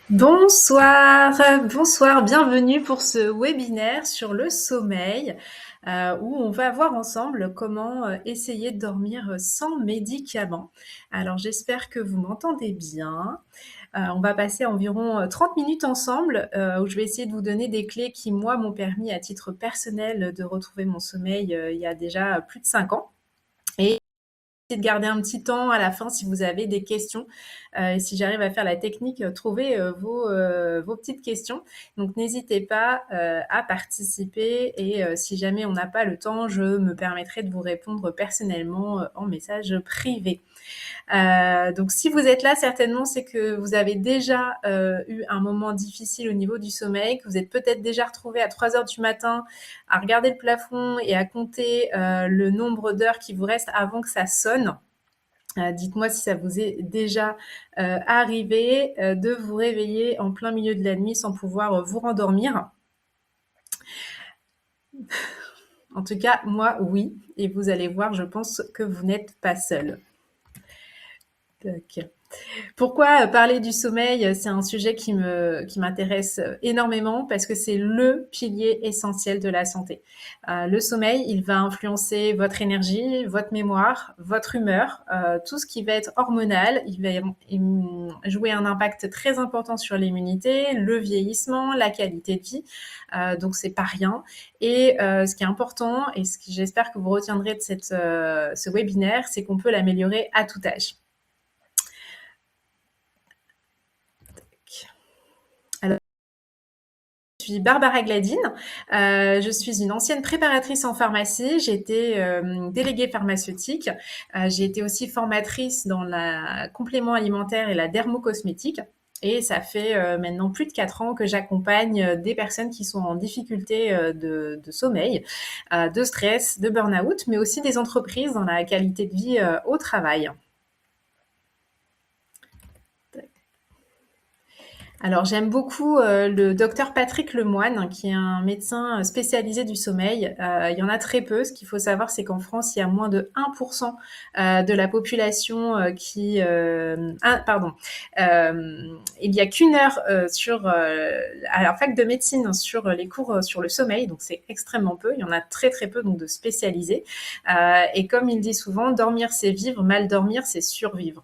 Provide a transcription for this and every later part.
Bonsoir, bienvenue pour ce webinaire sur le sommeil, où on va voir ensemble comment essayer de dormir sans médicaments. Alors j'espère que vous m'entendez bien. On va passer environ 30 minutes ensemble, où je vais essayer de vous donner des clés qui, moi, m'ont permis à titre personnel de retrouver mon sommeil il y a déjà plus de 5 ans. Et de garder un petit temps à la fin si vous avez des questions. Si j'arrive à faire la technique, trouver vos petites questions. Donc n'hésitez pas à participer et si jamais on n'a pas le temps, je me permettrai de vous répondre personnellement en message privé. Donc si vous êtes là, certainement, c'est que vous avez déjà eu un moment difficile au niveau du sommeil, que vous êtes peut-être déjà retrouvé à 3 heures du matin à regarder le plafond et à compter le nombre d'heures qui vous reste avant que ça sonne. Dites-moi si ça vous est déjà arrivé de vous réveiller en plein milieu de la nuit sans pouvoir vous rendormir. En tout cas, moi, oui. Et vous allez voir, je pense que vous n'êtes pas seul. Ok. Pourquoi parler du sommeil? C'est un sujet qui m'intéresse énormément parce que c'est le pilier essentiel de la santé. Le sommeil, il va influencer votre énergie, votre mémoire, votre humeur, tout ce qui va être hormonal. Il va jouer un impact très important sur l'immunité, le vieillissement, la qualité de vie. Donc c'est pas rien. Et ce qui est important et ce que j'espère que vous retiendrez de ce webinaire, c'est qu'on peut l'améliorer à tout âge. Alors, je suis Barbara Gladine, je suis une ancienne préparatrice en pharmacie, j'ai été déléguée pharmaceutique, j'ai été aussi formatrice dans le complément alimentaire et la dermocosmétique. Et ça fait maintenant plus de 4 ans que j'accompagne des personnes qui sont en difficulté de sommeil, de stress, de burn-out, mais aussi des entreprises dans la qualité de vie au travail. Alors, j'aime beaucoup le docteur Patrick Lemoine, qui est un médecin spécialisé du sommeil. Il y en a très peu. Ce qu'il faut savoir, c'est qu'en France, il y a moins de 1% de la population il n'y a qu'une heure à la fac de médecine sur les cours sur le sommeil, donc c'est extrêmement peu. Il y en a très très peu donc de spécialisés. Et comme il dit souvent, dormir c'est vivre, mal dormir c'est survivre.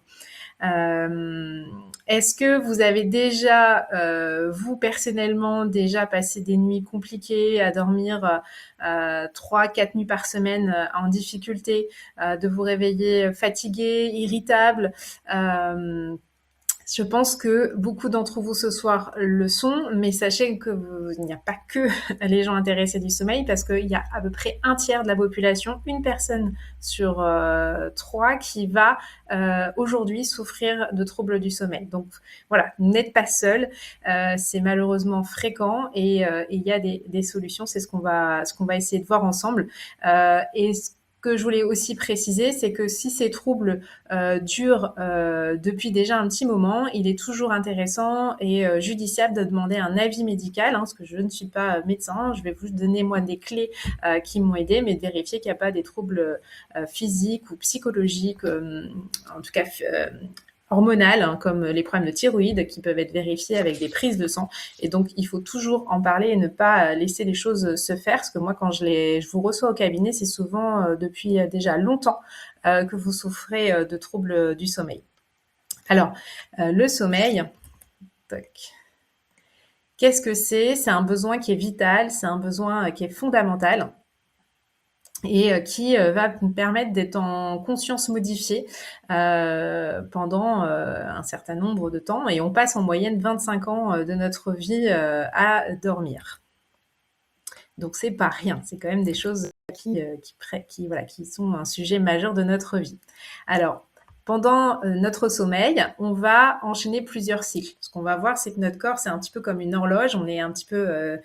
Est-ce que vous avez déjà, vous personnellement, déjà passé des nuits compliquées à dormir 3-4 nuits par semaine en difficulté, de vous réveiller fatigué, irritable? Je pense que beaucoup d'entre vous ce soir le sont, mais sachez qu'il n'y a pas que les gens intéressés du sommeil, parce qu'il y a à peu près un tiers de la population, une personne sur 3, qui va aujourd'hui souffrir de troubles du sommeil. Donc voilà, vous n'êtes pas seul, c'est malheureusement fréquent et il y a des solutions, c'est ce qu'on va essayer de voir ensemble. Et ce que je voulais aussi préciser, c'est que si ces troubles durent depuis déjà un petit moment, il est toujours intéressant et judiciable de demander un avis médical, parce que je ne suis pas médecin, je vais vous donner moi des clés qui m'ont aidé, mais de vérifier qu'il n'y a pas des troubles physiques ou psychologiques, en tout cas hormonales, comme les problèmes de thyroïde qui peuvent être vérifiés avec des prises de sang. Et donc, il faut toujours en parler et ne pas laisser les choses se faire. Parce que moi, quand je vous reçois au cabinet, c'est souvent depuis déjà longtemps que vous souffrez de troubles du sommeil. Alors, le sommeil, qu'est-ce que c'est? C'est un besoin qui est vital, c'est un besoin qui est fondamental et qui va nous permettre d'être en conscience modifiée pendant un certain nombre de temps. Et on passe en moyenne 25 ans de notre vie à dormir. Donc c'est pas rien, c'est quand même des choses qui sont un sujet majeur de notre vie. Alors, pendant notre sommeil, on va enchaîner plusieurs cycles. Ce qu'on va voir, c'est que notre corps, c'est un petit peu comme une horloge. On est un petit peu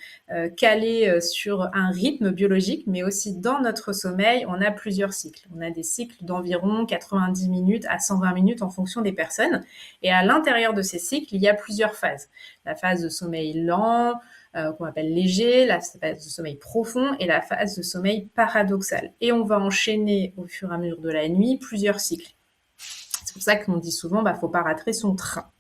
calé sur un rythme biologique, mais aussi dans notre sommeil, on a plusieurs cycles. On a des cycles d'environ 90 minutes à 120 minutes en fonction des personnes. Et à l'intérieur de ces cycles, il y a plusieurs phases. La phase de sommeil lent, qu'on appelle léger, la phase de sommeil profond et la phase de sommeil paradoxal. Et on va enchaîner au fur et à mesure de la nuit plusieurs cycles. C'est pour ça qu'on dit souvent, faut pas rater son train.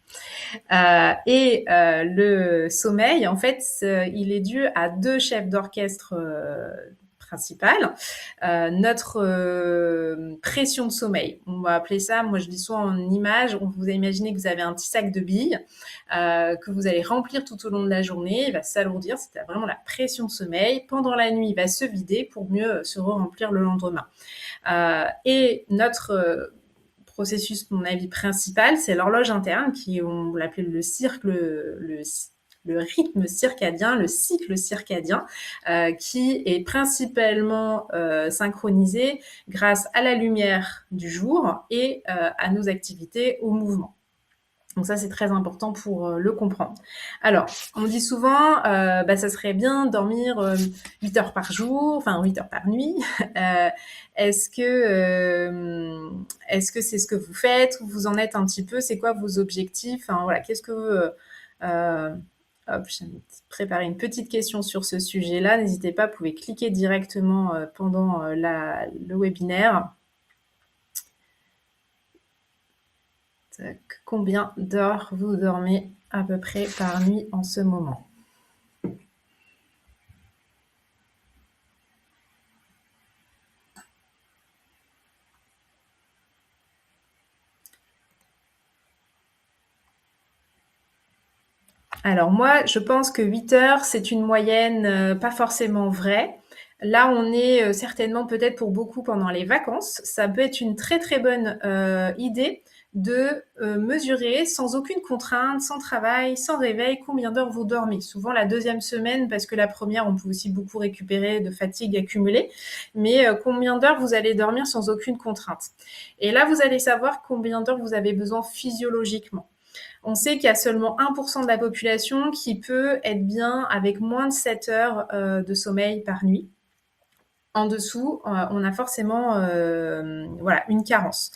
Le sommeil, en fait, il est dû à 2 chefs d'orchestre, principales. Notre, pression de sommeil, on va appeler ça, moi je dis souvent en image, vous avez imaginé que vous avez un petit sac de billes, que vous allez remplir tout au long de la journée, il va s'alourdir, c'est vraiment la pression de sommeil. Pendant la nuit, il va se vider pour mieux se remplir le lendemain. Et notre processus, mon avis, principal, c'est l'horloge interne, qui on l'appelle le cirque, le rythme circadien, le cycle circadien, qui est principalement synchronisé grâce à la lumière du jour et à nos activités au mouvement. Donc ça, c'est très important pour le comprendre. Alors, on dit souvent, ça serait bien de dormir 8 heures par jour, enfin 8 heures par nuit. Euh, est-ce que est-ce que c'est ce que vous faites? Où vous en êtes un petit peu? C'est quoi vos objectifs? Enfin, voilà, qu'est-ce que euh, hop, j'ai préparé une petite question sur ce sujet-là. N'hésitez pas, vous pouvez cliquer directement pendant le webinaire. Combien d'heures vous dormez à peu près par nuit en ce moment? Alors moi, je pense que 8 heures, c'est une moyenne pas forcément vraie. Là, on est certainement peut-être pour beaucoup pendant les vacances. Ça peut être une très très bonne idée de mesurer sans aucune contrainte, sans travail, sans réveil, combien d'heures vous dormez. Souvent la deuxième semaine, parce que la première, on peut aussi beaucoup récupérer de fatigue accumulée, mais combien d'heures vous allez dormir sans aucune contrainte. Et là, vous allez savoir combien d'heures vous avez besoin physiologiquement. On sait qu'il y a seulement 1% de la population qui peut être bien avec moins de 7 heures de sommeil par nuit. En dessous, on a forcément voilà, une carence.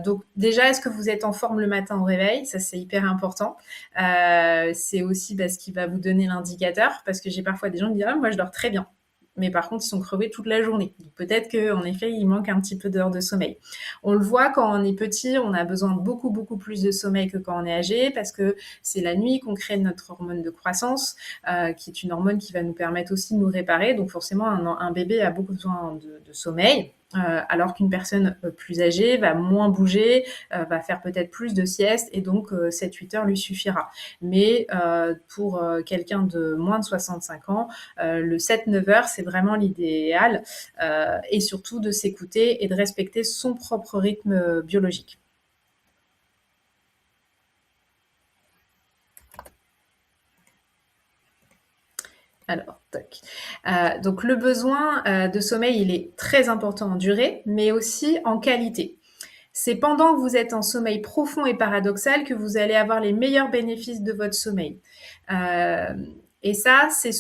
Donc déjà, est-ce que vous êtes en forme le matin au réveil? Ça, c'est hyper important. C'est aussi ce qui va vous donner l'indicateur, parce que j'ai parfois des gens qui disent « moi, je dors très bien ». Mais par contre, ils sont crevés toute la journée. Donc, peut-être qu'en effet, il manque un petit peu d'heures de sommeil. On le voit quand on est petit, on a besoin de beaucoup, beaucoup plus de sommeil que quand on est âgé, parce que c'est la nuit qu'on crée notre hormone de croissance, qui est une hormone qui va nous permettre aussi de nous réparer. Donc forcément, un bébé a beaucoup besoin de sommeil. Alors qu'une personne plus âgée va moins bouger, va faire peut-être plus de sieste, et donc 7-8 heures lui suffira. Mais pour quelqu'un de moins de 65 ans, le 7-9 heures, c'est vraiment l'idéal, et surtout de s'écouter et de respecter son propre rythme biologique. Alors, tac. Donc le besoin de sommeil, il est très important en durée, mais aussi en qualité. C'est pendant que vous êtes en sommeil profond et paradoxal que vous allez avoir les meilleurs bénéfices de votre sommeil. Et ça, c'est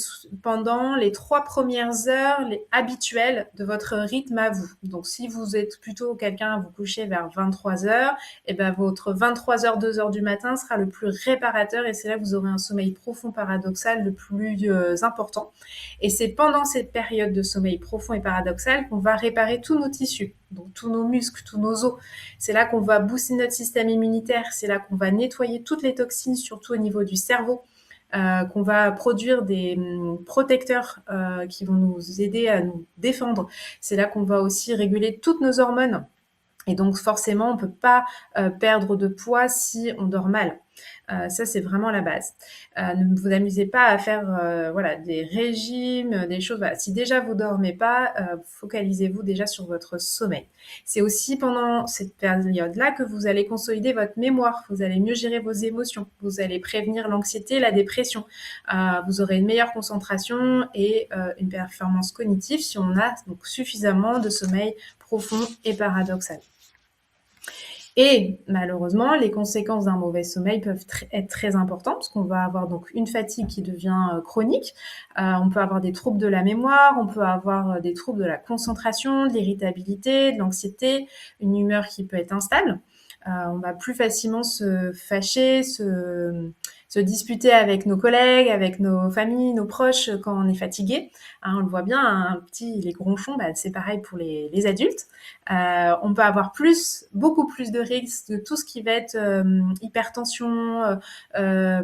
pendant les 3 premières heures habituelles de votre rythme à vous. Donc, si vous êtes plutôt quelqu'un à vous coucher vers 23 heures, et ben votre 23 heures, 2 heures du matin sera le plus réparateur, et c'est là que vous aurez un sommeil profond paradoxal le plus important. Et c'est pendant cette période de sommeil profond et paradoxal qu'on va réparer tous nos tissus, donc tous nos muscles, tous nos os. C'est là qu'on va booster notre système immunitaire, c'est là qu'on va nettoyer toutes les toxines, surtout au niveau du cerveau. Qu'on va produire des protecteurs qui vont nous aider à nous défendre. C'est là qu'on va aussi réguler toutes nos hormones. Et donc forcément, on ne peut pas perdre de poids si on dort mal. Ça, c'est vraiment la base. Ne vous amusez pas à faire voilà, des régimes, des choses. Voilà. Si déjà vous dormez pas, focalisez-vous déjà sur votre sommeil. C'est aussi pendant cette période-là que vous allez consolider votre mémoire. Vous allez mieux gérer vos émotions. Vous allez prévenir l'anxiété, la dépression. Vous aurez une meilleure concentration et une performance cognitive si on a donc suffisamment de sommeil profond et paradoxal. Et malheureusement, les conséquences d'un mauvais sommeil peuvent être très importantes, parce qu'on va avoir donc une fatigue qui devient chronique. On peut avoir des troubles de la mémoire, on peut avoir des troubles de la concentration, de l'irritabilité, de l'anxiété, une humeur qui peut être instable. On va plus facilement se fâcher, se se disputer avec nos collègues, avec nos familles, nos proches quand on est fatigué. Hein, on le voit bien, un petit, les gronchons, bah, c'est pareil pour les adultes. On peut avoir beaucoup plus de risques de tout ce qui va être hypertension,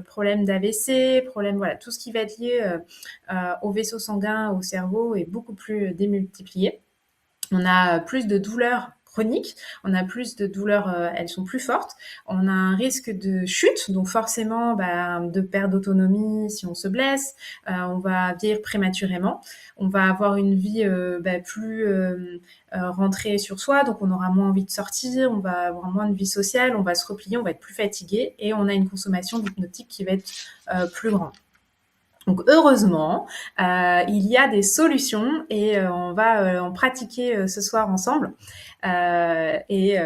problème d'AVC, voilà, tout ce qui va être lié au vaisseau sanguin, au cerveau est beaucoup plus démultiplié. On a plus de douleurs chroniques, on a plus de douleurs, elles sont plus fortes. On a un risque de chute, donc forcément de perte d'autonomie si on se blesse. On va vieillir prématurément. On va avoir une vie plus rentrée sur soi, donc on aura moins envie de sortir, on va avoir moins de vie sociale, on va se replier, on va être plus fatigué et on a une consommation d'hypnotique qui va être plus grande. Donc heureusement, il y a des solutions et on va en pratiquer ce soir ensemble. Et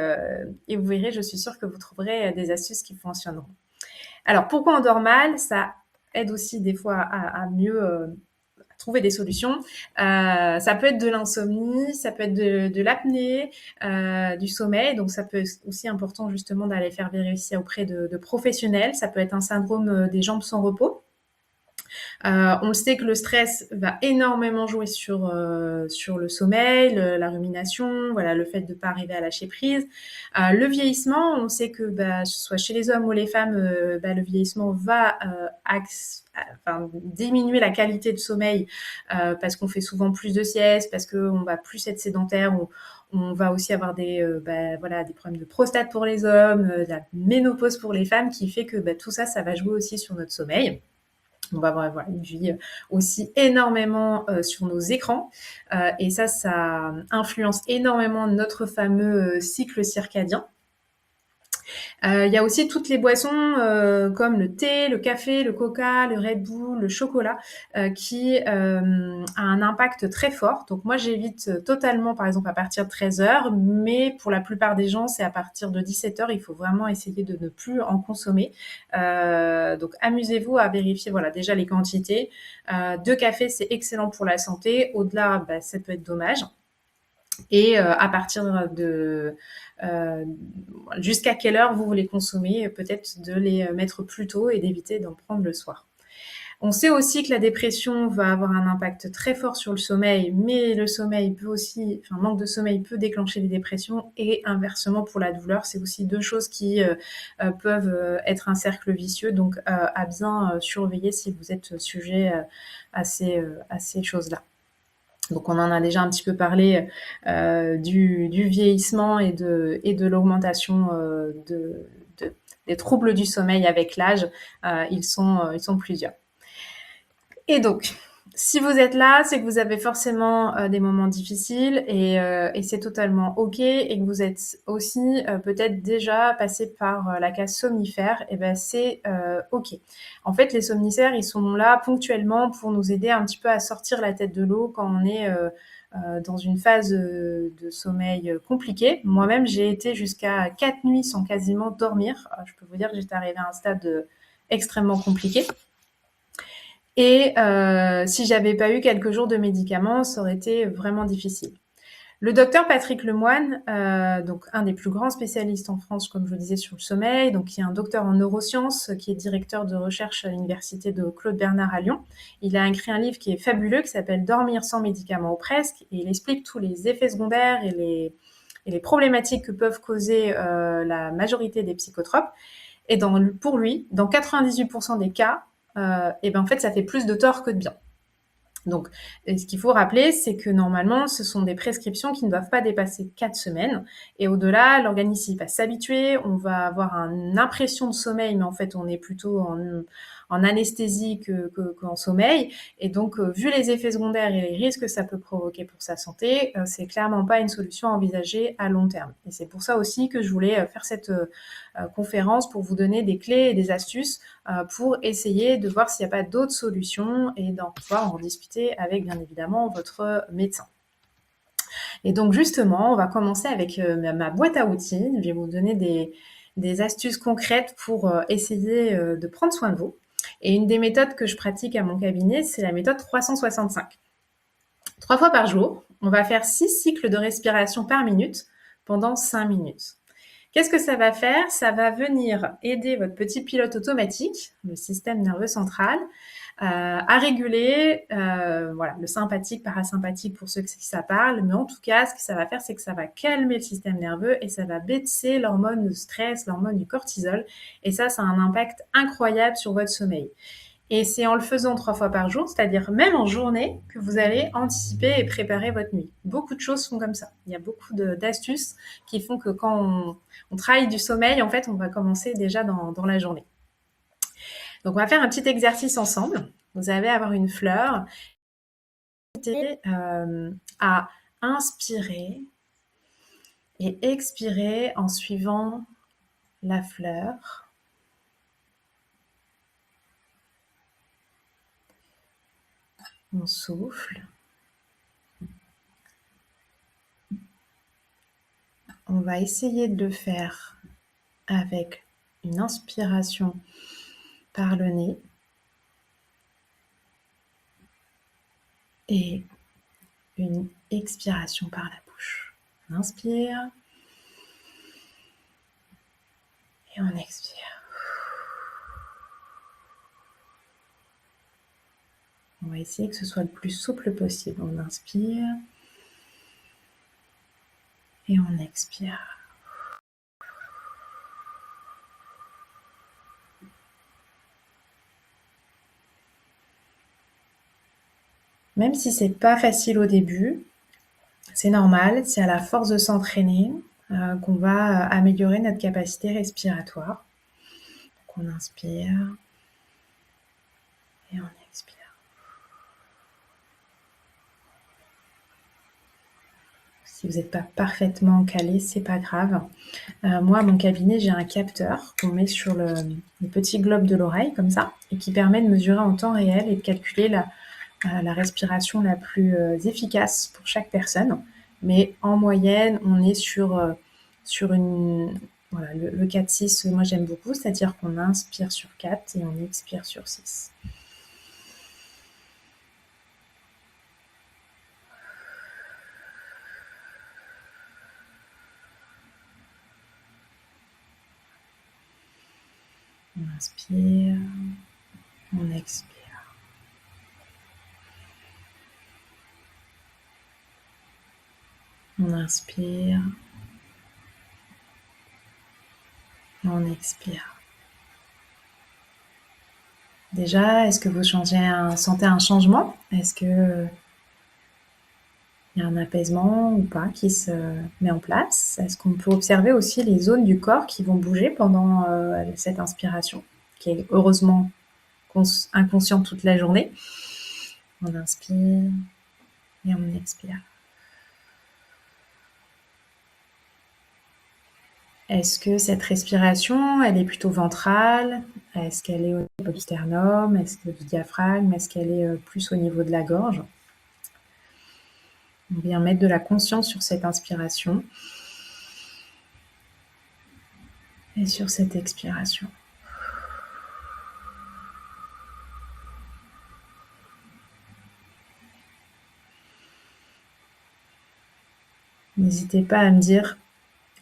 vous verrez, je suis sûre que vous trouverez des astuces qui fonctionneront. Alors pourquoi on dort mal? Ça aide aussi des fois à mieux trouver des solutions. Ça peut être de l'insomnie, ça peut être de l'apnée, du sommeil. Donc ça peut être aussi important justement d'aller faire vérifier auprès de professionnels. Ça peut être un syndrome des jambes sans repos. On le sait que le stress va énormément jouer sur le sommeil, la rumination, voilà, le fait de ne pas arriver à lâcher prise. Le vieillissement, on sait que ce soit chez les hommes ou les femmes, le vieillissement va diminuer la qualité de sommeil parce qu'on fait souvent plus de siestes, parce qu'on va plus être sédentaire, on va aussi avoir des problèmes de prostate pour les hommes, de la ménopause pour les femmes, qui fait que tout ça, ça va jouer aussi sur notre sommeil. On va avoir une vie aussi énormément sur nos écrans et ça influence énormément notre fameux cycle circadien. Il y a aussi toutes les boissons comme le thé, le café, le coca, le Red Bull, le chocolat qui a un impact très fort. Donc moi, j'évite totalement, par exemple, à partir de 13h, mais pour la plupart des gens, c'est à partir de 17h. Il faut vraiment essayer de ne plus en consommer. Donc amusez-vous à vérifier déjà les quantités. De café, c'est excellent pour la santé. Au-delà, ça peut être dommage. Et à partir de jusqu'à quelle heure vous voulez consommer, peut-être de les mettre plus tôt et d'éviter d'en prendre le soir. On sait aussi que la dépression va avoir un impact très fort sur le sommeil, mais le sommeil peut aussi, manque de sommeil peut déclencher les dépressions et inversement pour la douleur. C'est aussi deux choses qui peuvent être un cercle vicieux, donc à bien surveiller si vous êtes sujet à ces choses-là. Donc on en a déjà un petit peu parlé du vieillissement et de l'augmentation des troubles du sommeil avec l'âge. Ils sont plusieurs. Et donc, si vous êtes là, c'est que vous avez forcément des moments difficiles et c'est totalement OK, et que vous êtes aussi peut-être déjà passé par la case somnifère, et c'est OK. En fait, les somnifères, ils sont là ponctuellement pour nous aider un petit peu à sortir la tête de l'eau quand on est dans une phase de sommeil compliquée. Moi-même, j'ai été jusqu'à 4 nuits sans quasiment dormir. Je peux vous dire que j'étais arrivée à un stade extrêmement compliqué. Et si j'avais pas eu quelques jours de médicaments, ça aurait été vraiment difficile. Le docteur Patrick Lemoine, donc un des plus grands spécialistes en France, comme je vous disais, sur le sommeil, donc qui est un docteur en neurosciences, qui est directeur de recherche à l'université de Claude Bernard à Lyon. Il a écrit un livre qui est fabuleux, qui s'appelle « Dormir sans médicaments ou presque », et il explique tous les effets secondaires et les problématiques que peuvent causer la majorité des psychotropes. Et pour lui, dans 98% des cas, en fait, ça fait plus de tort que de bien. Donc, ce qu'il faut rappeler, c'est que normalement, ce sont des prescriptions qui ne doivent pas dépasser 4 semaines. Et au-delà, l'organisme va s'habituer, on va avoir une impression de sommeil, mais en fait, on est plutôt en anesthésie qu'en sommeil. Et donc, vu les effets secondaires et les risques que ça peut provoquer pour sa santé, c'est clairement pas une solution à envisager à long terme. Et c'est pour ça aussi que je voulais faire cette conférence pour vous donner des clés et des astuces pour essayer de voir s'il n'y a pas d'autres solutions et d'en pouvoir en discuter avec, bien évidemment, votre médecin. Et donc, justement, on va commencer avec ma boîte à outils. Je vais vous donner des astuces concrètes pour essayer de prendre soin de vous. Et une des méthodes que je pratique à mon cabinet, c'est la méthode 365. 3 fois par jour, on va faire 6 cycles de respiration par minute pendant 5 minutes. Qu'est-ce que ça va faire? Ça va venir aider votre petit pilote automatique, le système nerveux central, à réguler, voilà, le sympathique, parasympathique pour ceux qui ça parle. Mais en tout cas, ce que ça va faire, c'est que ça va calmer le système nerveux et ça va baisser l'hormone de stress, l'hormone du cortisol. Et ça a un impact incroyable sur votre sommeil. Et c'est en le faisant 3 fois par jour, c'est-à-dire même en journée, que vous allez anticiper et préparer votre nuit. Beaucoup de choses sont comme ça. Il y a beaucoup d'astuces qui font que quand on travaille du sommeil, en fait, on va commencer déjà dans la journée. Donc, on va faire un petit exercice ensemble. Vous allez avoir une fleur. À inspirer et expirer en suivant la fleur. On souffle. On va essayer de le faire avec une inspiration par le nez et une expiration par la bouche. On inspire et on expire. On va essayer que ce soit le plus souple possible. On inspire et on expire. Même si c'est pas facile au début, c'est normal, c'est à la force de s'entraîner qu'on va améliorer notre capacité respiratoire. Donc on inspire et on expire. Si vous n'êtes pas parfaitement calé, c'est pas grave. Moi, à mon cabinet, j'ai un capteur qu'on met sur le petit globe de l'oreille, comme ça, et qui permet de mesurer en temps réel et de calculer la respiration la plus efficace pour chaque personne. Mais en moyenne, on est sur une... Voilà, le 4-6, moi j'aime beaucoup, c'est-à-dire qu'on inspire sur 4 et on expire sur 6. On inspire, on expire. On inspire, on expire. Déjà, est-ce que vous sentez un changement? Est-ce que il y a un apaisement ou pas qui se met en place? Est-ce qu'on peut observer aussi les zones du corps qui vont bouger pendant cette inspiration, qui est heureusement inconsciente toute la journée? On inspire et on expire. Est-ce que cette respiration, elle est plutôt ventrale? Est-ce qu'elle est au niveau du sternum? Est-ce que du diaphragme? Est-ce qu'elle est plus au niveau de la gorge? On vient mettre de la conscience sur cette inspiration et sur cette expiration. N'hésitez pas à me dire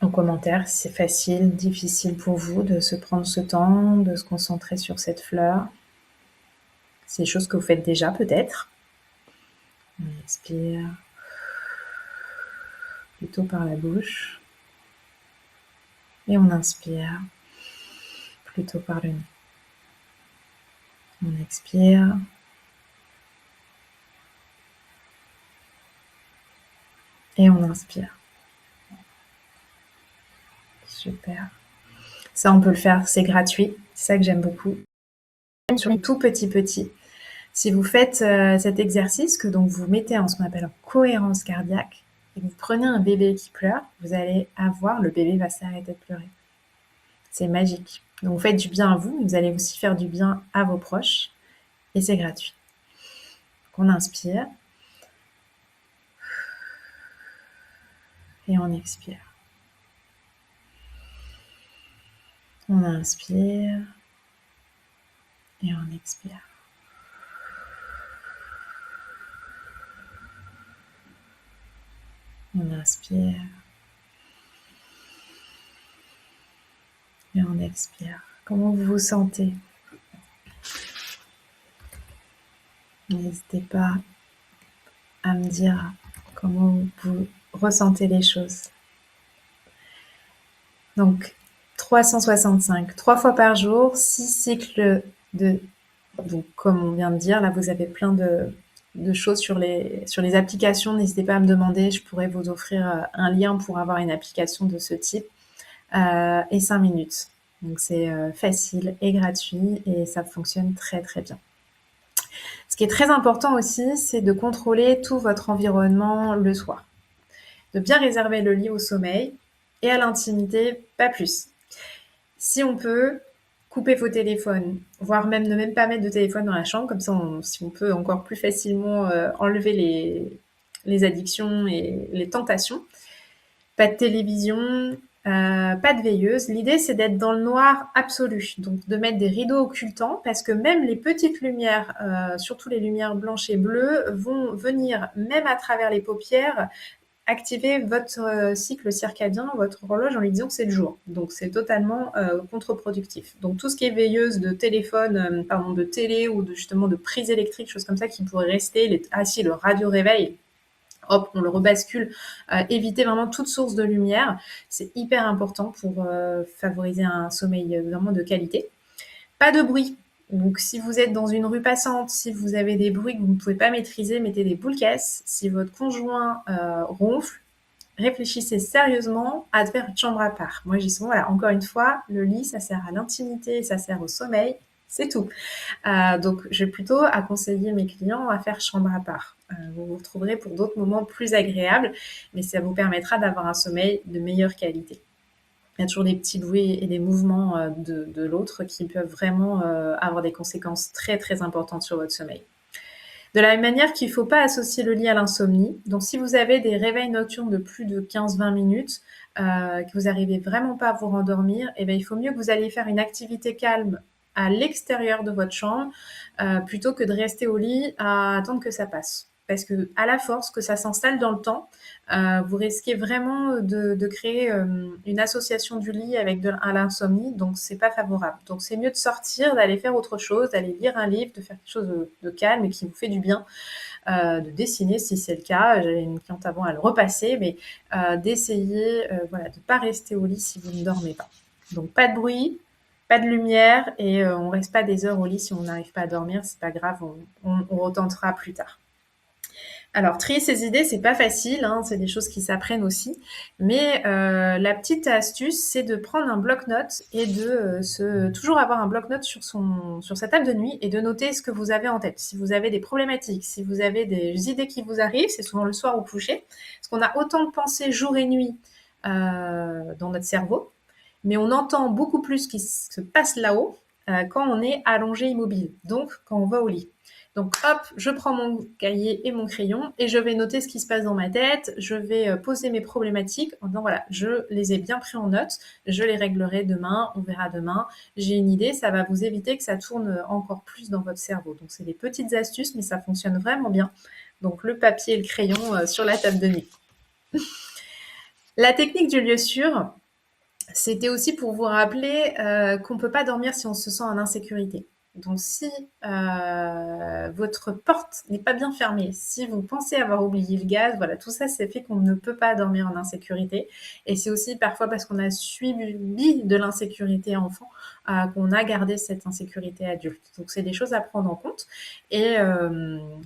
en commentaire si c'est facile, difficile pour vous de se prendre ce temps, de se concentrer sur cette fleur. C'est des choses que vous faites déjà peut-être. On expire plutôt par la bouche et on inspire plutôt par le nez. On expire et on inspire. Super. Ça, on peut le faire, c'est gratuit. C'est ça que j'aime beaucoup. Même sur les tout petits. Si vous faites cet exercice que donc vous mettez en ce qu'on appelle en cohérence cardiaque et que vous prenez un bébé qui pleure, vous allez le bébé va s'arrêter de pleurer. C'est magique. Donc vous faites du bien à vous, vous allez aussi faire du bien à vos proches et c'est gratuit. Donc on inspire et on expire. On inspire et on expire. On inspire Et on expire. Comment vous vous sentez? N'hésitez pas à me dire comment vous ressentez les choses. Donc, 365, 3 fois par jour, 6 cycles de... Donc, comme on vient de dire, là, vous avez plein de choses sur les applications. N'hésitez pas à me demander, je pourrais vous offrir un lien pour avoir une application de ce type. Et 5 minutes. Donc, c'est facile et gratuit et ça fonctionne très, très bien. Ce qui est très important aussi, c'est de contrôler tout votre environnement le soir. De bien réserver le lit au sommeil et à l'intimité, pas plus. Si on peut, couper vos téléphones, voire même ne même pas mettre de téléphone dans la chambre, comme ça, si on peut encore plus facilement enlever les addictions et les tentations. Pas de télévision, pas de veilleuse. L'idée, c'est d'être dans le noir absolu, donc de mettre des rideaux occultants, parce que même les petites lumières, surtout les lumières blanches et bleues, vont venir, même à travers les paupières, activer votre cycle circadien, votre horloge, en lui disant que c'est le jour. Donc c'est totalement contre-productif. Donc tout ce qui est veilleuse de téléphone, de télé ou justement de prise électrique, choses comme ça qui pourraient rester, le radio-réveil, hop, on le rebascule, éviter vraiment toute source de lumière. C'est hyper important pour favoriser un sommeil vraiment de qualité. Pas de bruit. Donc, si vous êtes dans une rue passante, si vous avez des bruits que vous ne pouvez pas maîtriser, mettez des boules caisses. Si votre conjoint ronfle, réfléchissez sérieusement à faire une chambre à part. Moi, j'y souvent, voilà, encore une fois, le lit, ça sert à l'intimité, ça sert au sommeil, c'est tout. Donc, je vais plutôt à conseiller mes clients à faire chambre à part. Vous vous retrouverez pour d'autres moments plus agréables, mais ça vous permettra d'avoir un sommeil de meilleure qualité. Il y a toujours des petits bruits et des mouvements de l'autre qui peuvent vraiment avoir des conséquences très très importantes sur votre sommeil. De la même manière qu'il ne faut pas associer le lit à l'insomnie. Donc si vous avez des réveils nocturnes de plus de 15-20 minutes, que vous n'arrivez vraiment pas à vous rendormir, eh bien, il faut mieux que vous alliez faire une activité calme à l'extérieur de votre chambre plutôt que de rester au lit à attendre que ça passe. Parce que à la force que ça s'installe dans le temps, vous risquez vraiment de créer une association du lit avec à l'insomnie, donc c'est pas favorable. Donc c'est mieux de sortir, d'aller faire autre chose, d'aller lire un livre, de faire quelque chose de calme et qui vous fait du bien, de dessiner si c'est le cas. J'avais une cliente avant à le repasser, mais d'essayer voilà, de ne pas rester au lit si vous ne dormez pas. Donc pas de bruit, pas de lumière et on ne reste pas des heures au lit si on n'arrive pas à dormir, c'est pas grave, on retentera plus tard. Alors, trier ses idées, c'est pas facile, hein, c'est des choses qui s'apprennent aussi. Mais la petite astuce, c'est de prendre un bloc-notes et de toujours avoir un bloc-notes sur sa table de nuit et de noter ce que vous avez en tête. Si vous avez des problématiques, si vous avez des idées qui vous arrivent, c'est souvent le soir au coucher, parce qu'on a autant de pensées jour et nuit dans notre cerveau, mais on entend beaucoup plus ce qui se passe là-haut quand on est allongé immobile, donc quand on va au lit. Donc hop, je prends mon cahier et mon crayon et je vais noter ce qui se passe dans ma tête, je vais poser mes problématiques en disant voilà, je les ai bien pris en note, je les réglerai demain, on verra demain, j'ai une idée, ça va vous éviter que ça tourne encore plus dans votre cerveau. Donc c'est des petites astuces, mais ça fonctionne vraiment bien. Donc le papier et le crayon sur la table de nuit. La technique du lieu sûr, c'était aussi pour vous rappeler qu'on ne peut pas dormir si on se sent en insécurité. Donc si votre porte n'est pas bien fermée, si vous pensez avoir oublié le gaz, voilà, tout ça, c'est fait qu'on ne peut pas dormir en insécurité. Et c'est aussi parfois parce qu'on a subi de l'insécurité enfant qu'on a gardé cette insécurité adulte. Donc c'est des choses à prendre en compte. Et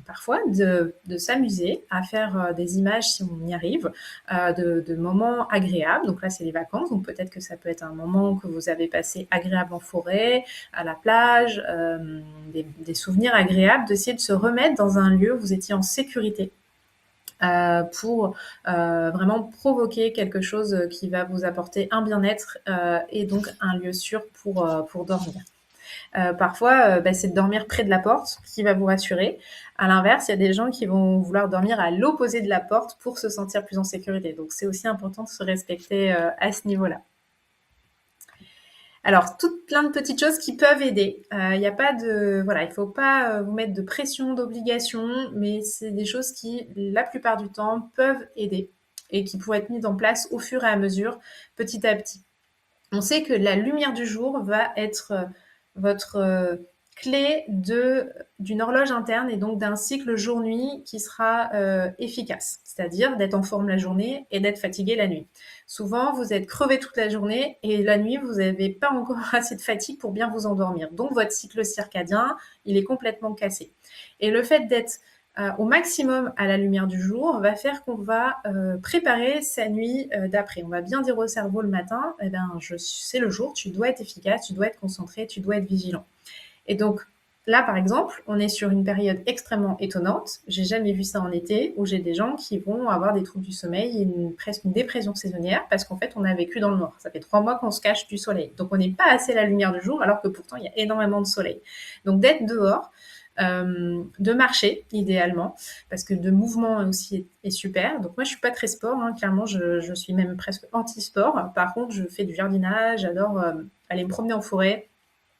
parfois de s'amuser à faire des images si on y arrive, de moments agréables. Donc là, c'est les vacances. Donc peut-être que ça peut être un moment que vous avez passé agréable en forêt, à la plage, des souvenirs agréables, d'essayer de se remettre dans un lieu où vous étiez en sécurité. Pour vraiment provoquer quelque chose qui va vous apporter un bien-être et donc un lieu sûr pour dormir. Parfois, c'est de dormir près de la porte qui va vous rassurer. À l'inverse, il y a des gens qui vont vouloir dormir à l'opposé de la porte pour se sentir plus en sécurité. Donc, c'est aussi important de se respecter à ce niveau-là. Alors, plein de petites choses qui peuvent aider. Il n'y a pas de, voilà, il faut pas vous mettre de pression, d'obligation, mais c'est des choses qui, la plupart du temps, peuvent aider et qui pourraient être mises en place au fur et à mesure, petit à petit. On sait que la lumière du jour va être votre clé d'une horloge interne et donc d'un cycle jour-nuit qui sera efficace, c'est-à-dire d'être en forme la journée et d'être fatigué la nuit. Souvent, vous êtes crevé toute la journée et la nuit, vous n'avez pas encore assez de fatigue pour bien vous endormir. Donc, votre cycle circadien, il est complètement cassé. Et le fait d'être au maximum à la lumière du jour va faire qu'on va préparer sa nuit d'après. On va bien dire au cerveau le matin, eh ben, c'est le jour, tu dois être efficace, tu dois être concentré, tu dois être vigilant. Et donc là, par exemple, on est sur une période extrêmement étonnante. J'ai jamais vu ça en été, où j'ai des gens qui vont avoir des troubles du sommeil, presque une dépression saisonnière, parce qu'en fait, on a vécu dans le noir. Ça fait 3 mois qu'on se cache du soleil. Donc, on n'est pas assez à la lumière du jour, alors que pourtant, il y a énormément de soleil. Donc, d'être dehors, de marcher idéalement, parce que de mouvement aussi est super. Donc moi je suis pas très sport, hein. Clairement je suis même presque anti-sport. Par contre je fais du jardinage, j'adore aller me promener en forêt.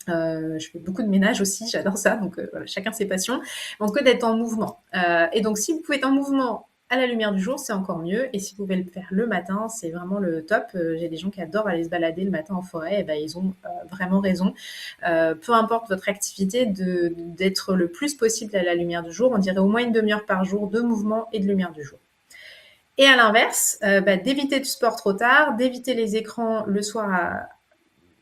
Je fais beaucoup de ménage aussi, j'adore ça, donc voilà, chacun ses passions. En tout cas d'être en mouvement. Et donc si vous pouvez être en mouvement à la lumière du jour, c'est encore mieux. Et si vous pouvez le faire le matin, c'est vraiment le top. J'ai des gens qui adorent aller se balader le matin en forêt, et ben ils ont vraiment raison. Peu importe votre activité, d'être le plus possible à la lumière du jour. On dirait au moins une demi-heure par jour de mouvement et de lumière du jour. Et à l'inverse, d'éviter du sport trop tard, d'éviter les écrans le soir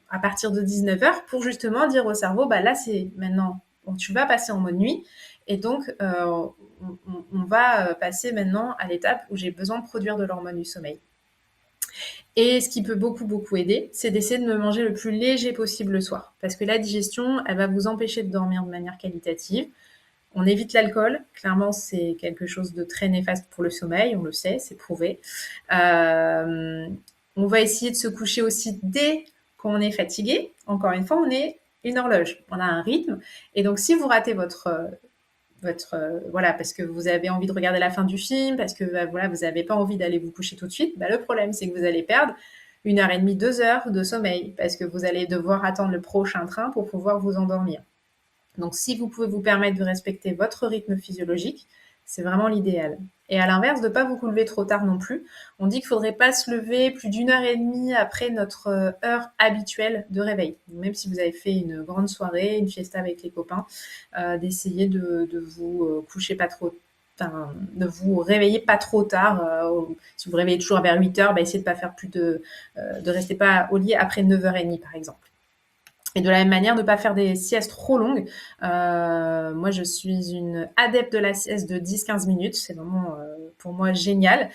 à partir de 19h pour justement dire au cerveau, bah là c'est maintenant, tu vas passer en mode nuit et donc on va passer maintenant à l'étape où j'ai besoin de produire de l'hormone du sommeil. Et ce qui peut beaucoup aider, c'est d'essayer de me manger le plus léger possible le soir, parce que la digestion, elle va vous empêcher de dormir de manière qualitative. On évite l'alcool, clairement c'est quelque chose de très néfaste pour le sommeil, on le sait, c'est prouvé. On va essayer de se coucher aussi dès quand on est fatigué. Encore une fois, on est une horloge, on a un rythme. Et donc si vous ratez voilà, parce que vous avez envie de regarder la fin du film, parce que voilà, vous n'avez pas envie d'aller vous coucher tout de suite, le problème c'est que vous allez perdre 1h30, 2 heures de sommeil, parce que vous allez devoir attendre le prochain train pour pouvoir vous endormir. Donc, si vous pouvez vous permettre de respecter votre rythme physiologique, c'est vraiment l'idéal. Et à l'inverse, de ne pas vous lever trop tard non plus. On dit qu'il ne faudrait pas se lever plus d'1h30 après notre heure habituelle de réveil. Donc, même si vous avez fait une grande soirée, une fiesta avec les copains, d'essayer de vous coucher pas trop, de vous réveiller pas trop tard. Si vous vous réveillez toujours vers 8h, essayez de pas faire plus de rester pas au lit après 9h30 par exemple. Et de la même manière, ne pas faire des siestes trop longues. Moi, je suis une adepte de la sieste de 10-15 minutes. C'est vraiment, pour moi, génial.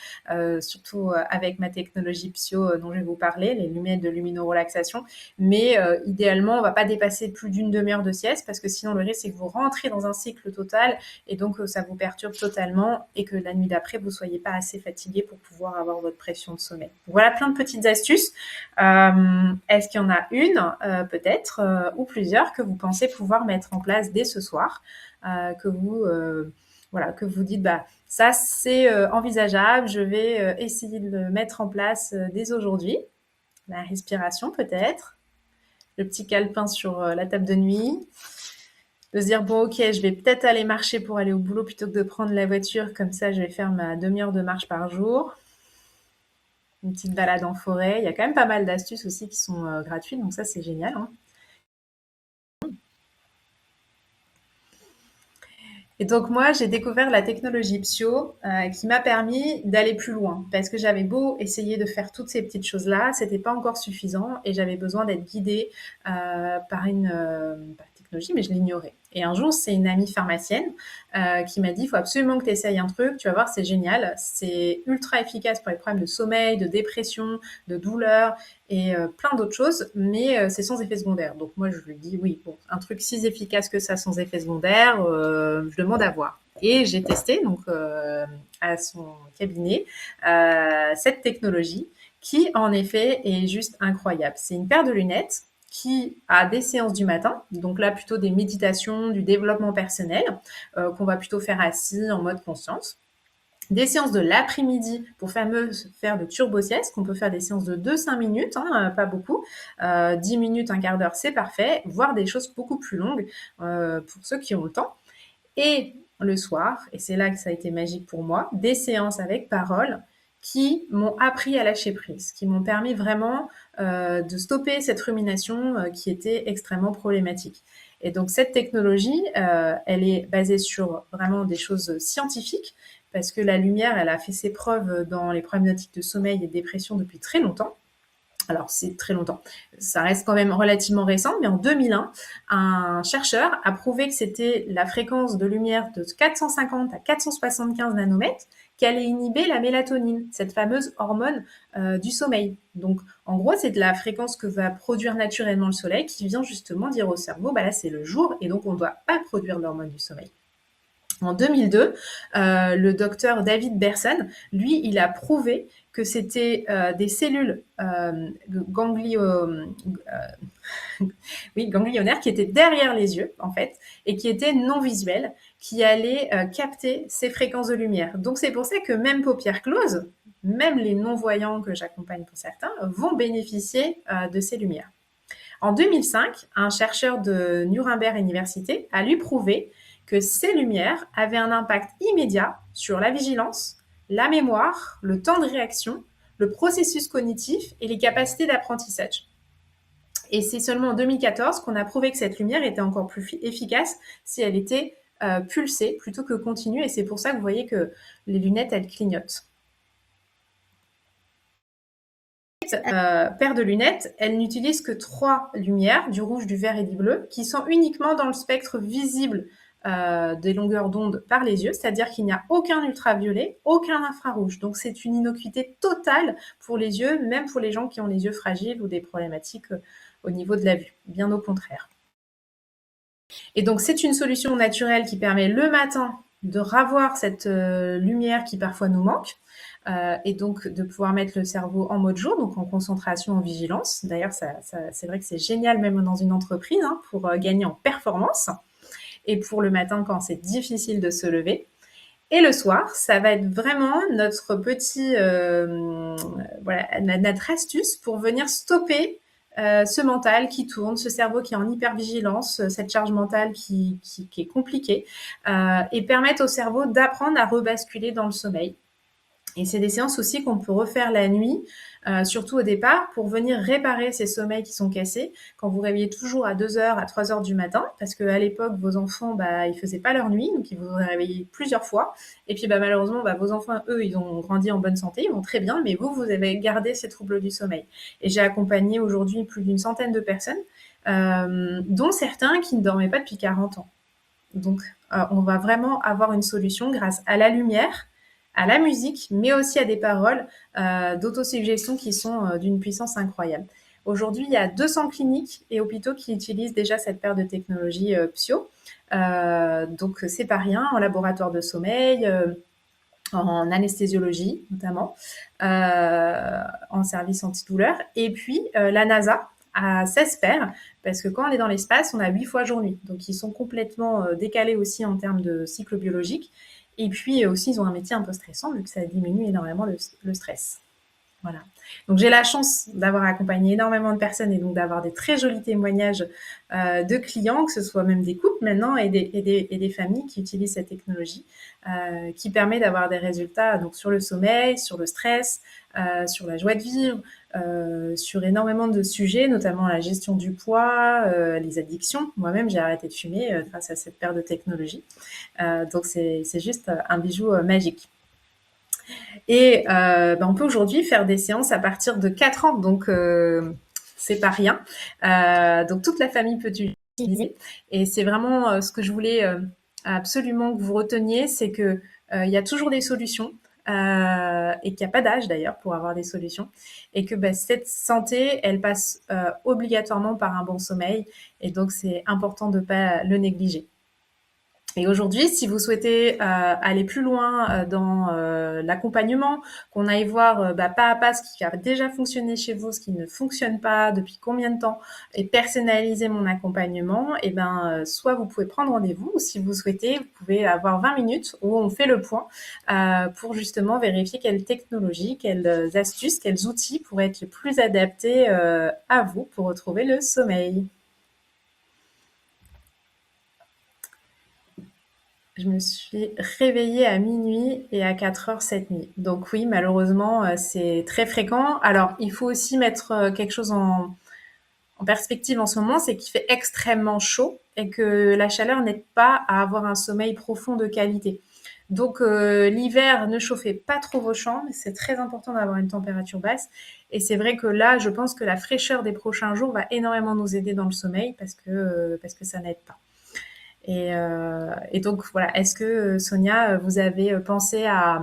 Surtout avec ma technologie Psyo dont je vais vous parler, les lunettes de luminorelaxation. Mais idéalement, on ne va pas dépasser plus d'une demi-heure de sieste parce que sinon, le risque, c'est que vous rentrez dans un cycle total et donc ça vous perturbe totalement et que la nuit d'après, vous ne soyez pas assez fatigué pour pouvoir avoir votre pression de sommeil. Donc, voilà plein de petites astuces. Est-ce qu'il y en a une, peut-être, ou plusieurs que vous pensez pouvoir mettre en place dès ce soir, que vous dites, ça c'est envisageable, je vais essayer de le mettre en place dès aujourd'hui. La respiration peut-être, le petit calepin sur la table de nuit, de se dire, bon ok, je vais peut-être aller marcher pour aller au boulot plutôt que de prendre la voiture, comme ça je vais faire ma demi-heure de marche par jour. Une petite balade en forêt. Il y a quand même pas mal d'astuces aussi qui sont gratuites, donc ça c'est génial. Hein. Et donc moi, j'ai découvert la technologie Psyo qui m'a permis d'aller plus loin. Parce que j'avais beau essayer de faire toutes ces petites choses-là, c'était pas encore suffisant et j'avais besoin d'être guidée par une technologie, mais je l'ignorais. Et un jour, c'est une amie pharmacienne qui m'a dit, il faut absolument que tu essayes un truc, tu vas voir, c'est génial. C'est ultra efficace pour les problèmes de sommeil, de dépression, de douleur et plein d'autres choses, mais c'est sans effet secondaire. Donc moi, je lui dis, oui, bon, un truc si efficace que ça sans effet secondaire, je demande à voir. Et j'ai testé donc à son cabinet cette technologie qui, en effet, est juste incroyable. C'est une paire de lunettes qui a des séances du matin, donc là plutôt des méditations, du développement personnel, qu'on va plutôt faire assis en mode conscience. Des séances de l'après-midi pour faire de turbo-sieste, qu'on peut faire des séances de 2-5 minutes, hein, pas beaucoup. 10 minutes, un quart d'heure, c'est parfait, voire des choses beaucoup plus longues pour ceux qui ont le temps. Et le soir, et c'est là que ça a été magique pour moi, des séances avec parole qui m'ont appris à lâcher prise, qui m'ont permis vraiment de stopper cette rumination qui était extrêmement problématique. Et donc cette technologie, elle est basée sur vraiment des choses scientifiques, parce que la lumière, elle a fait ses preuves dans les problématiques de sommeil et de dépression depuis très longtemps. Alors, c'est très longtemps. Ça reste quand même relativement récent, mais en 2001, un chercheur a prouvé que c'était la fréquence de lumière de 450 à 475 nanomètres qui allait inhiber la mélatonine, cette fameuse hormone du sommeil. Donc, en gros, c'est de la fréquence que va produire naturellement le soleil qui vient justement dire au cerveau, bah là, c'est le jour, et donc on ne doit pas produire l'hormone du sommeil. En 2002, le docteur David Berson, lui, il a prouvé que c'était des cellules ganglionnaires qui étaient derrière les yeux, en fait, et qui étaient non visuelles, qui allaient capter ces fréquences de lumière. Donc c'est pour ça que même paupières closes, même les non-voyants que j'accompagne pour certains, vont bénéficier de ces lumières. En 2005, un chercheur de Nuremberg Université a lui prouvé que ces lumières avaient un impact immédiat sur la vigilance, la mémoire, le temps de réaction, le processus cognitif et les capacités d'apprentissage. Et c'est seulement en 2014 qu'on a prouvé que cette lumière était encore plus efficace si elle était pulsée plutôt que continue. Et c'est pour ça que vous voyez que les lunettes, elles clignotent. Paire de lunettes, elle n'utilise que 3 lumières, du rouge, du vert et du bleu, qui sont uniquement dans le spectre visible des longueurs d'onde par les yeux, c'est-à-dire qu'il n'y a aucun ultraviolet, aucun infrarouge. Donc c'est une innocuité totale pour les yeux, même pour les gens qui ont les yeux fragiles ou des problématiques au niveau de la vue, bien au contraire. Et donc c'est une solution naturelle qui permet le matin de ravoir cette lumière qui parfois nous manque, et donc de pouvoir mettre le cerveau en mode jour, donc en concentration, en vigilance. D'ailleurs, c'est vrai que c'est génial même dans une entreprise pour gagner en performance, et pour le matin quand c'est difficile de se lever. Et le soir, ça va être vraiment notre petit, notre astuce pour venir stopper ce mental qui tourne, ce cerveau qui est en hypervigilance, cette charge mentale qui est compliquée, et permettre au cerveau d'apprendre à rebasculer dans le sommeil. Et c'est des séances aussi qu'on peut refaire la nuit, surtout au départ, pour venir réparer ces sommeils qui sont cassés. Quand vous réveillez toujours à 2h, à 3h du matin, parce qu'à l'époque, vos enfants, ils faisaient pas leur nuit, donc ils vous réveillez plusieurs fois. Et puis malheureusement, vos enfants, eux, ils ont grandi en bonne santé, ils vont très bien, mais vous avez gardé ces troubles du sommeil. Et j'ai accompagné aujourd'hui plus d'une centaine de personnes, dont certains qui ne dormaient pas depuis 40 ans. Donc, on va vraiment avoir une solution grâce à la lumière, à la musique, mais aussi à des paroles d'autosuggestion qui sont d'une puissance incroyable. Aujourd'hui, il y a 200 cliniques et hôpitaux qui utilisent déjà cette paire de technologies Psyo. Donc, c'est pas rien, en laboratoire de sommeil, en anesthésiologie notamment, en service antidouleur. Et puis, la NASA a 16 paires, parce que quand on est dans l'espace, on a 8 fois jour-nuit. Donc, ils sont complètement décalés aussi en termes de cycle biologique. Et puis aussi, ils ont un métier un peu stressant, vu que ça diminue énormément le stress. Voilà. Donc j'ai la chance d'avoir accompagné énormément de personnes et donc d'avoir des très jolis témoignages de clients, que ce soit même des couples maintenant et des familles qui utilisent cette technologie, qui permet d'avoir des résultats donc sur le sommeil, sur le stress, sur la joie de vivre, sur énormément de sujets, notamment la gestion du poids, les addictions. Moi-même, j'ai arrêté de fumer grâce à cette paire de technologies. Donc c'est juste un bijou magique. Et on peut aujourd'hui faire des séances à partir de 4 ans, donc c'est pas rien. Donc toute la famille peut utiliser. Et c'est vraiment ce que je voulais absolument que vous reteniez, c'est que il y a toujours des solutions. Et qu'il n'y a pas d'âge d'ailleurs pour avoir des solutions, et que cette santé, elle passe obligatoirement par un bon sommeil, et donc c'est important de ne pas le négliger. Et aujourd'hui, si vous souhaitez aller plus loin dans l'accompagnement, qu'on aille voir pas à pas ce qui a déjà fonctionné chez vous, ce qui ne fonctionne pas, depuis combien de temps, et personnaliser mon accompagnement, et soit vous pouvez prendre rendez-vous, ou si vous souhaitez, vous pouvez avoir 20 minutes où on fait le point pour justement vérifier quelles technologies, quelles astuces, quels outils pourraient être les plus adaptés à vous pour retrouver le sommeil. Je me suis réveillée à minuit et à 4 heures cette nuit. Donc oui, malheureusement, c'est très fréquent. Alors, il faut aussi mettre quelque chose en perspective en ce moment, c'est qu'il fait extrêmement chaud et que la chaleur n'aide pas à avoir un sommeil profond de qualité. Donc l'hiver, ne chauffez pas trop vos chambres, c'est très important d'avoir une température basse. Et c'est vrai que là, je pense que la fraîcheur des prochains jours va énormément nous aider dans le sommeil parce que ça n'aide pas. Et donc voilà, est-ce que Sonia, vous avez pensé à...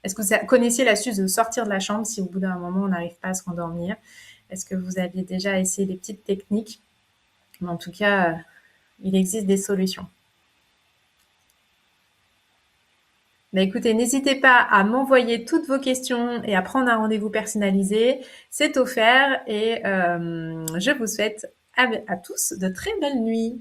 Est-ce que vous connaissiez l'astuce de sortir de la chambre si au bout d'un moment on n'arrive pas à se rendormir? Est-ce que vous aviez déjà essayé des petites techniques? Mais en tout cas, il existe des solutions. Bah écoutez, n'hésitez pas à m'envoyer toutes vos questions et à prendre un rendez-vous personnalisé. C'est offert et je vous souhaite à tous de très belles nuits.